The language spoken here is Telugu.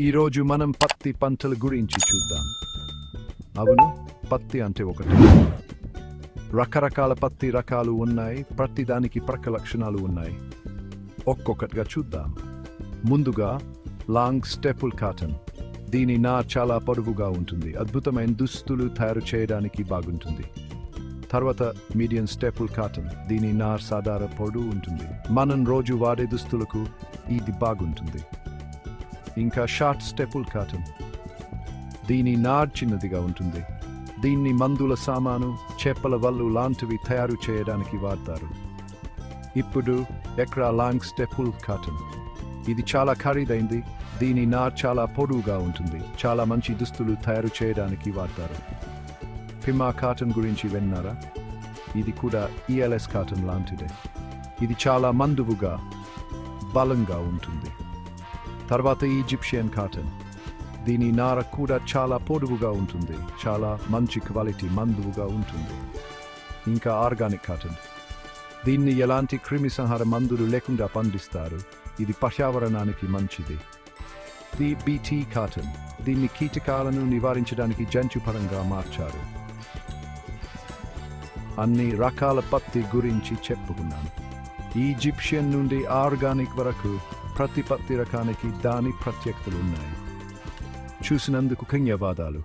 ఈరోజు మనం పత్తి పంటల గురించి చూద్దాం. అవును, పత్తి అంటే ఒకటి. రకరకాల పత్తి రకాలు ఉన్నాయి, ప్రతిదానికి ప్రక్క లక్షణాలు ఉన్నాయి. ఒక్కొక్కటిగా చూద్దాం. ముందుగా లాంగ్ స్టెపుల్ కాటన్. దీని నార్ చాలా పొడవుగా ఉంటుంది, అద్భుతమైన దుస్తులు తయారు చేయడానికి బాగుంటుంది. తర్వాత మీడియం స్టెపుల్ కాటన్. దీని నార్ సాధారణ పొడవు ఉంటుంది, మనం రోజు వాడే దుస్తులకు ఇది బాగుంటుంది. ఇంకా షార్ట్ స్టెపుల్ కాటన్. దీని నార్ చిన్నదిగా ఉంటుంది, దీన్ని మందుల సామాను, చేపల వల్లు లాంటివి తయారు చేయడానికి వాడతారు. ఇప్పుడు ఎక్రా లాంగ్ స్టెపుల్ కాటన్. ఇది చాలా ఖరీదైంది, దీని నార్ చాలా పొడవుగా ఉంటుంది, చాలా మంచి దుస్తులు తయారు చేయడానికి వాడతారు. పిమా కాటన్ గురించి విన్నారా? ఇది కూడా ELS కాటన్ లాంటిదే. ఇది చాలా మందువుగా, బలంగా ఉంటుంది. తర్వాత ఈజిప్షియన్ కాటన్. దీని నార కూడా చాలా పొడవుగా ఉంటుంది, చాలా మంచి క్వాలిటీ మందువుగా ఉంటుంది. ఇంకా ఆర్గానిక్ కాటన్. దీన్ని ఎలాంటి క్రిమి సంహార మందులు లేకుండా పండిస్తారు, ఇది పర్యావరణానికి మంచిది. The BT cotton. దీన్ని కీటకాలను నివారించడానికి జంతుపరంగా మార్చారు. అన్ని రకాల పత్తి గురించి చెప్పుకున్నాను. ఈజిప్షియన్ నుండి ఆర్గానిక్ వరకు ప్రతి పత్తి రకానికి దాని ప్రత్యేకతలు ఉన్నాయి. చూసినందుకు ధన్యవాదాలు.